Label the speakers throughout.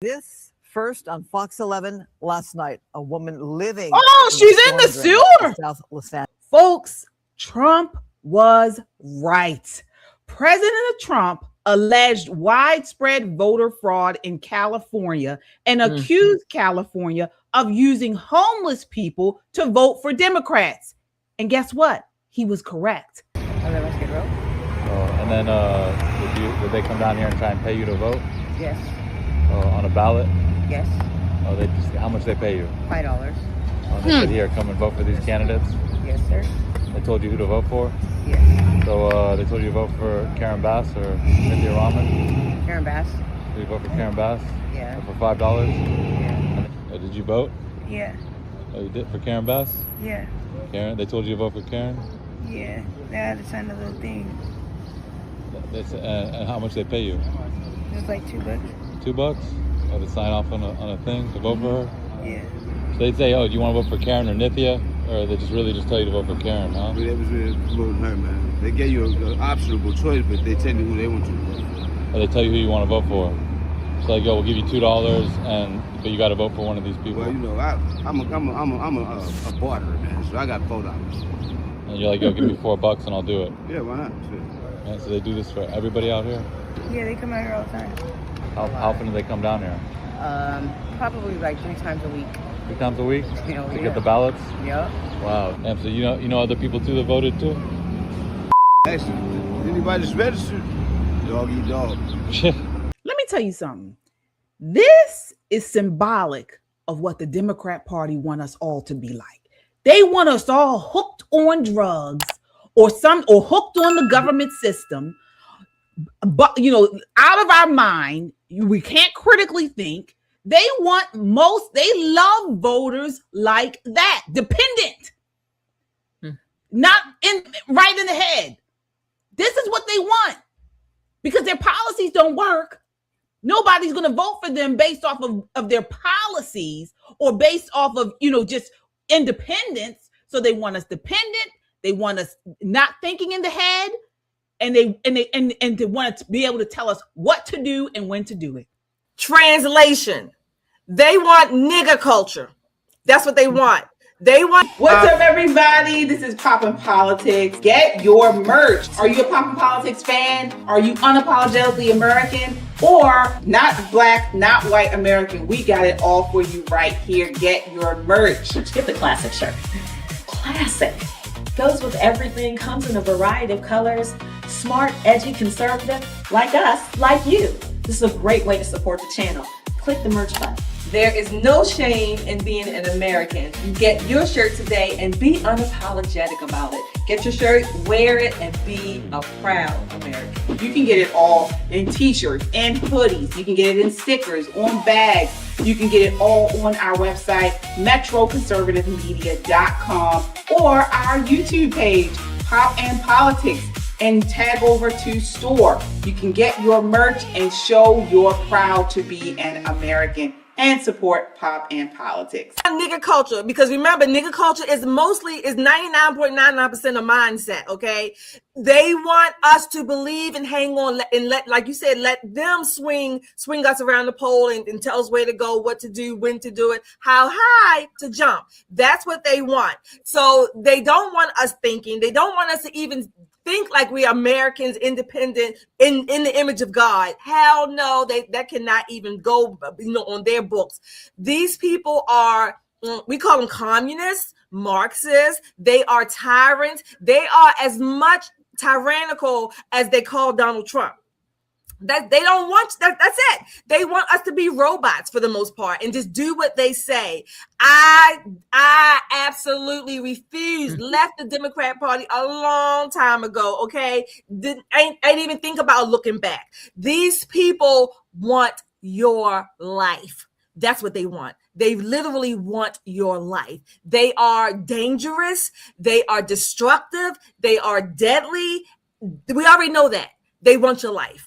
Speaker 1: This first on Fox 11 last night, a woman living
Speaker 2: she's in the sewer.
Speaker 1: South Los Angeles.
Speaker 2: Folks, Trump was right. President Trump alleged widespread voter fraud in California and accused California of using homeless people to vote for Democrats. And guess what? He was correct.
Speaker 3: And then did they come down here and try and pay you to vote?
Speaker 4: Yes.
Speaker 3: On a ballot?
Speaker 4: Yes.
Speaker 3: How much they pay you?
Speaker 4: $5.
Speaker 3: They said, here, come and vote for these candidates?
Speaker 4: Yes, sir.
Speaker 3: They told you who to vote for?
Speaker 4: Yes.
Speaker 3: So they told you to vote for Karen Bass or Cynthia Rahman?
Speaker 4: Karen Bass.
Speaker 3: Did you vote for Karen Bass?
Speaker 4: Yeah.
Speaker 3: For $5?
Speaker 4: Yeah.
Speaker 3: Did you vote?
Speaker 4: Yeah.
Speaker 3: Oh, you did for Karen Bass?
Speaker 4: Yeah.
Speaker 3: Karen? They told you to vote for Karen?
Speaker 4: Yeah. They had to sign a little thing.
Speaker 3: And how much they pay you?
Speaker 4: It was like $2.
Speaker 3: $2? Oh, to sign off on a thing to vote for her?
Speaker 4: Yeah.
Speaker 3: So they'd say, oh, do you want to vote for Karen or Nithya? Or they just really just tell you to vote for Karen, huh?
Speaker 5: That was really voting her, man. They gave you an optional choice, but they tell you who they want you to vote for.
Speaker 3: Or they tell you who you want to vote for. So like, yo, we'll give you $2, but you got to vote for one of these people.
Speaker 5: Well, you know, I'm a barterer, man. So I got $4.
Speaker 3: And you're like, yo, give me $4 and I'll do it.
Speaker 5: Yeah, why not? Sure.
Speaker 3: And so they do this for everybody out here?
Speaker 4: Yeah, they come out here all the time.
Speaker 3: How often do they come down here?
Speaker 4: Probably like 3 times a week.
Speaker 3: 3 times a week?
Speaker 4: Hell,
Speaker 3: To get the ballots?
Speaker 4: Yep.
Speaker 3: Wow. And so you know other people too that voted too?
Speaker 5: Actually, anybody that's registered, dog eat dog.
Speaker 2: Let me tell you something. This is symbolic of what the Democrat Party want us all to be like. They want us all hooked on drugs or hooked on the government system. But, out of our mind, we can't critically think. They love voters like that, dependent, not right in the head. This is what they want because their policies don't work. Nobody's going to vote for them based off of their policies or based off of, just independence. So they want us dependent. They want us not thinking in the head. And they want to be able to tell us what to do and when to do it.
Speaker 6: Translation. They want nigger culture. That's what they want. They want.
Speaker 2: What's up, everybody? This is Poppin' Politics. Get your merch. Are you a Poppin' Politics fan? Are you unapologetically American? Or not black, not white American? We got it all for you right here. Get your merch.
Speaker 7: Get the classic shirt. Classic. Goes with everything, comes in a variety of colors. Smart, edgy, conservative, like us, like you. This is a great way to support the channel. Click the merch button.
Speaker 6: There is no shame in being an American. You get your shirt today and be unapologetic about it. Get your shirt, wear it, and be a proud American.
Speaker 2: You can get it all in t-shirts and hoodies. You can get it in stickers, on bags. You can get it all on our website, metroconservativemedia.com, or our YouTube page, Pop and Politics, and tag over to store. You can get your merch and show you're proud to be an American and support Pop and Politics.
Speaker 6: Nigger culture, because remember, nigger culture is 99.99% a mindset, okay? They want us to believe and hang on and let, like you said, let them swing us around the pole and tell us where to go, what to do, when to do it, how high to jump. That's what they want. So they don't want us thinking. They don't want us to even think like we are Americans, independent, in the image of God. Hell no, that cannot even go on their books. These people are, we call them communists, Marxists. They are tyrants. They are as much tyrannical as they call Donald Trump. That they don't want that. That's it. They want us to be robots for the most part and just do what they say. I absolutely refuse. Left the Democrat Party a long time ago. Okay, ain't even think about looking back. These people want your life. That's what they want. They literally want your life. They are dangerous. They are destructive. They are deadly. We already know that. They want your life.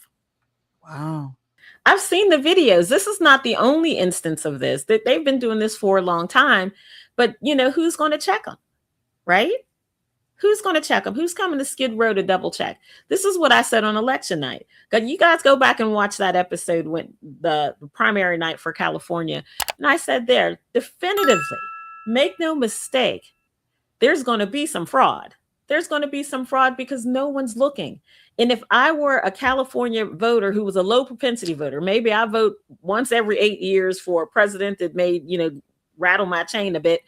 Speaker 2: Wow.
Speaker 8: I've seen the videos. This is not the only instance of this. That they've been doing this for a long time. But, who's going to check them? Right? Who's going to check them? Who's coming to Skid Row to double check? This is what I said on election night. You guys go back and watch that episode when the primary night for California. And I said there, definitively, make no mistake, there's going to be some fraud. There's going to be some fraud because no one's looking. And if I were a California voter who was a low propensity voter, maybe I vote once every 8 years for a president that may, rattle my chain a bit.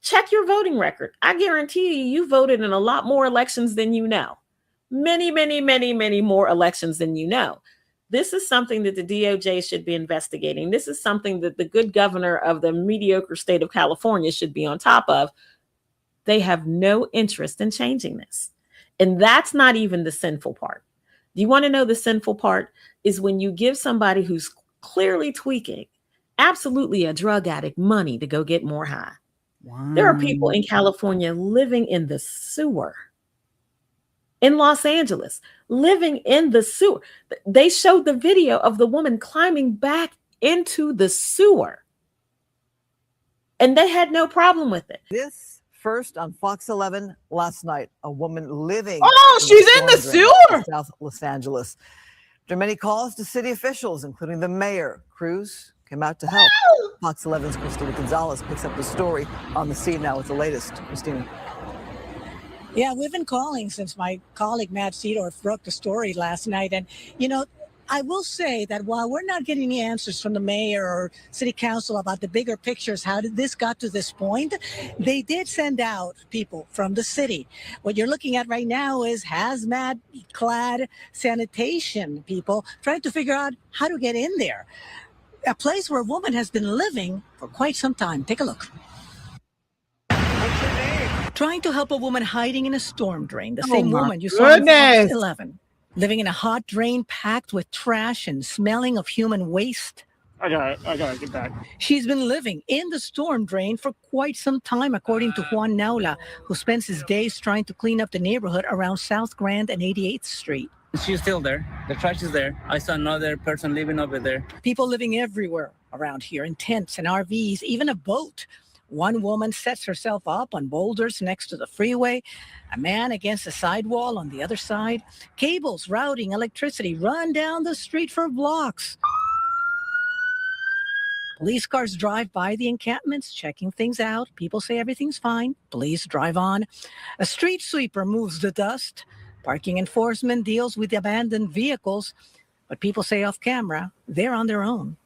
Speaker 8: Check your voting record. I guarantee you voted in a lot more elections than you know. Many, many, many, many more elections than you know. This is something that the DOJ should be investigating. This is something that the good governor of the mediocre state of California should be on top of. They have no interest in changing this. And that's not even the sinful part. Do you want to know the sinful part? Is when you give somebody who's clearly tweaking, absolutely a drug addict, money to go get more high. Wow. There are people in California living in the sewer. In Los Angeles, living in the sewer. They showed the video of the woman climbing back into the sewer. And they had no problem with it.
Speaker 1: This first on Fox 11 last night, a woman living.
Speaker 2: Oh, she's in the sewer.
Speaker 1: South Los Angeles. After many calls to city officials, including the mayor, crews came out to help. Fox 11's Christina Gonzalez picks up the story on the scene now with the latest. Christina.
Speaker 9: Yeah, we've been calling since my colleague Matt Seedorf broke the story last night. And, I will say that while we're not getting the answers from the mayor or city council about the bigger pictures, how did this got to this point, they did send out people from the city. What you're looking at right now is hazmat clad sanitation people trying to figure out how to get in there. A place where a woman has been living for quite some time. Take a look. Trying to help a woman hiding in a storm drain. The same woman you saw on Fox 11. Living in a hot drain packed with trash and smelling of human waste.
Speaker 10: I gotta get back.
Speaker 9: She's been living in the storm drain for quite some time, according to Juan Naula, who spends his days trying to clean up the neighborhood around South Grand and 88th Street.
Speaker 10: She's still there. The trash is there. I saw another person living over there.
Speaker 9: People living everywhere around here in tents and RVs, even a boat. One woman sets herself up on boulders next to the freeway, a man against a sidewall on the other side. Cables routing electricity run down the street for blocks. Police cars drive by the encampments, checking things out. People say everything's fine. Police drive on. A street sweeper moves the dust. Parking enforcement deals with abandoned vehicles. But people say off camera, they're on their own.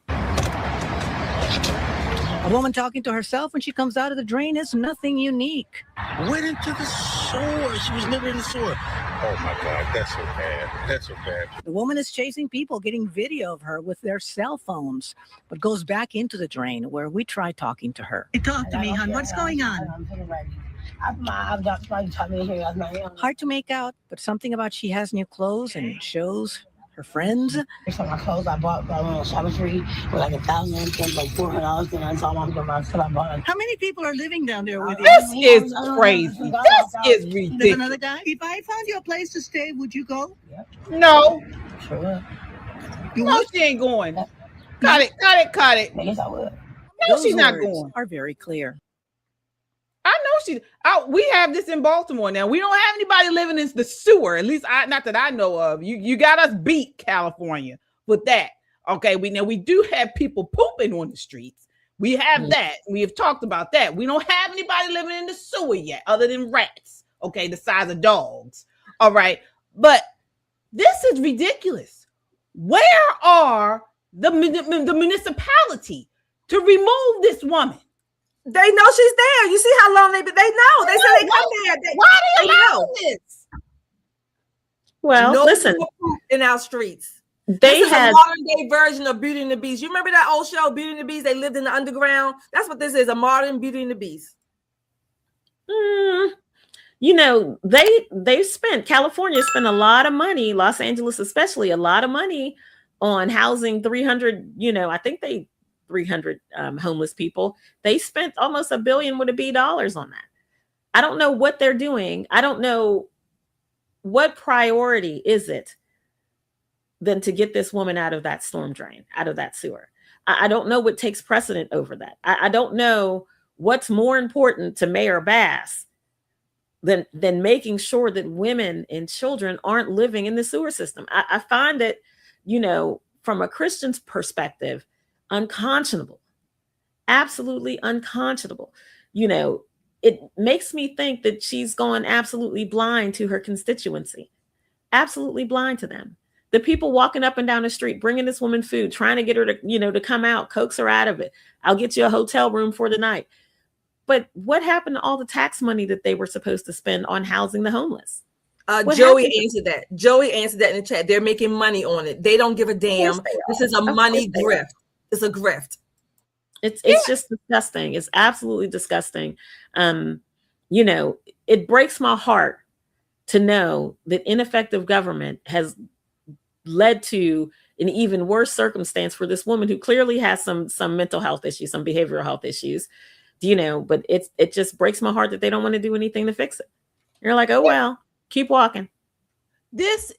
Speaker 9: A woman talking to herself when she comes out of the drain is nothing unique.
Speaker 11: Went into the sewer. She was living in the sewer. Oh my God, that's so bad. That's so bad.
Speaker 9: The woman is chasing people, getting video of her with their cell phones, but goes back into the drain where we try talking to her. Talk to me, hon. What's going on? Hard to make out, but something about she has new clothes and shows her friends.
Speaker 12: Some of my clothes I bought on Summer Street for like $1,000, like $400. And I saw mom go around till I bought.
Speaker 9: How many people are living down there with you?
Speaker 2: This is crazy. This is ridiculous.
Speaker 9: There's another guy. If I found you a place to stay, would you go?
Speaker 12: Yep.
Speaker 2: No.
Speaker 12: Sure would.
Speaker 2: No, she ain't going. Cut it.
Speaker 12: Yes, I would.
Speaker 2: No, she's not going.
Speaker 9: Are very clear.
Speaker 2: I know she's out. We have this in Baltimore now. We don't have anybody living in the sewer. At least not that I know of. You got us beat, California, with that. Okay, we do have people pooping on the streets. We have that. We have talked about that. We don't have anybody living in the sewer yet, other than rats. Okay, the size of dogs. All right, but this is ridiculous. Where are the municipality to remove this woman?
Speaker 6: They know she's there. You see how long they know. They say they come there.
Speaker 2: Why do you allow this?
Speaker 8: Well,
Speaker 6: no
Speaker 8: listen.
Speaker 6: In our streets.
Speaker 8: This is
Speaker 6: a modern day version of Beauty and the Beast. You remember that old show, Beauty and the Beast? They lived in the underground. That's what this is, a modern Beauty and the Beast.
Speaker 8: California spent a lot of money, Los Angeles especially, a lot of money on housing 300, I think 300 homeless people. They spent almost $1 billion with a B dollars on that. I don't know what they're doing. I don't know what priority is it than to get this woman out of that storm drain, out of that sewer. I don't know what takes precedent over that. I don't know what's more important to Mayor Bass than making sure that women and children aren't living in the sewer system. I find that, from a Christian's perspective, unconscionable, absolutely unconscionable. It makes me think that she's gone absolutely blind to her constituency, absolutely blind to them. The people walking up and down the street, bringing this woman food, trying to get her to, to come out, coax her out of it. I'll get you a hotel room for the night. But what happened to all the tax money that they were supposed to spend on housing the homeless?
Speaker 6: Joey answered that. Joey answered that in the chat. They're making money on it. They don't give a damn. This is a money grift. It's a grift.
Speaker 8: It's just disgusting. It's absolutely disgusting. It breaks my heart to know that ineffective government has led to an even worse circumstance for this woman who clearly has some mental health issues, some behavioral health issues. But it just breaks my heart that they don't want to do anything to fix it. You're like, oh, well, keep walking.
Speaker 2: This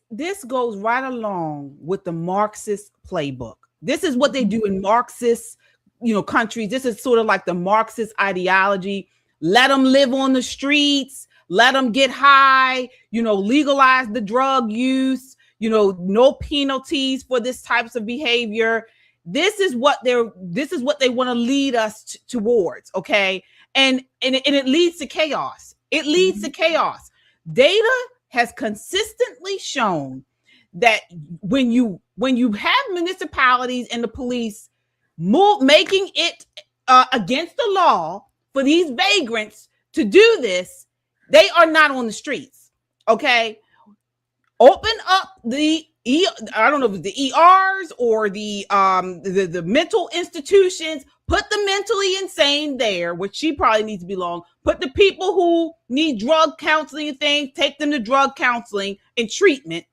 Speaker 2: goes right along with the Marxist playbook. This is what they do in Marxist, countries. This is sort of like the Marxist ideology. Let them live on the streets. Let them get high, legalize the drug use, no penalties for this types of behavior. This is what they want to lead us towards. Okay. And it leads to chaos. It leads to chaos. Data has consistently shown that when you have municipalities and the police making it against the law for these vagrants to do this, they are not on the streets. Okay. Open up I don't know if it's the ERs or the mental institutions. Put the mentally insane there, which she probably needs to belong. Put the people who need drug counseling and things, take them to drug counseling and treatment,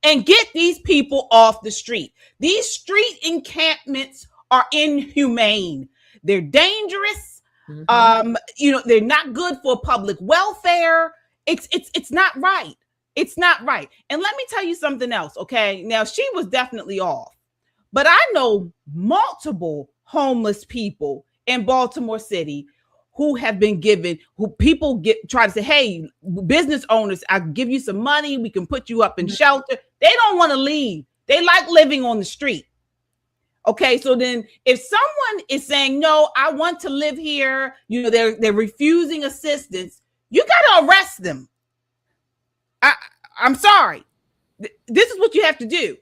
Speaker 2: and get these people off the street. These street encampments are inhumane. They're dangerous. They're not good for public welfare. It's not right. It's not right. And let me tell you something else, okay? Now, she was definitely off. But I know multiple homeless people in Baltimore City who have been try to say, hey, business owners, I'll give you some money. We can put you up in shelter. They don't want to leave. They like living on the street. Okay, so then if someone is saying, no, I want to live here, they're refusing assistance, you got to arrest them. I'm sorry. This is what you have to do.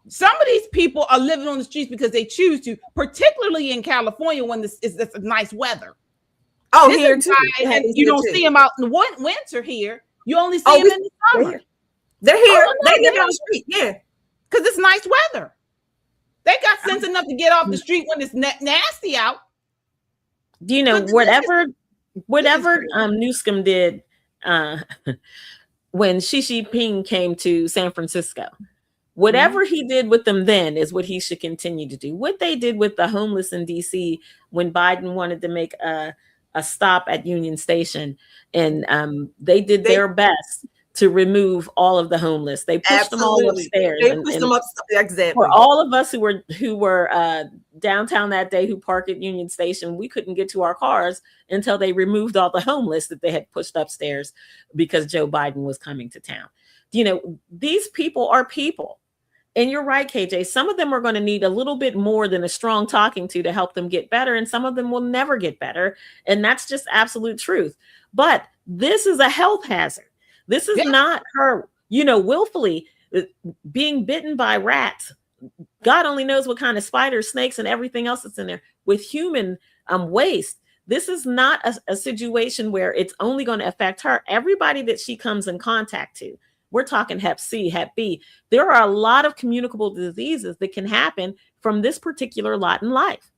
Speaker 2: Some of these people are living on the streets because they choose to, particularly in California when it's nice weather.
Speaker 6: Oh, here too.
Speaker 2: And you don't see them out in the winter here. You only see them in the summer.
Speaker 6: They're here. They live on the street. Yeah.
Speaker 2: Because it's nice weather. They got sense enough to get off the street when it's nasty out.
Speaker 8: Do you know whatever Newsom did when Xi Jinping came to San Francisco, whatever he did with them then is what he should continue to do. What they did with the homeless in DC when Biden wanted to make a stop at Union Station, and they did their best to remove all of the homeless. They pushed them all upstairs.
Speaker 6: They pushed them upstairs. Exactly.
Speaker 8: For all of us who were downtown that day who parked at Union Station, we couldn't get to our cars until they removed all the homeless that they had pushed upstairs because Joe Biden was coming to town. These people are people. And you're right, KJ. Some of them are going to need a little bit more than a strong talking to help them get better. And some of them will never get better. And that's just absolute truth. But this is a health hazard. This is not her, willfully being bitten by rats. God only knows what kind of spiders, snakes, and everything else that's in there with human waste. This is not a situation where it's only going to affect her. Everybody that she comes in contact to, we're talking Hep C, Hep B. There are a lot of communicable diseases that can happen from this particular lot in life.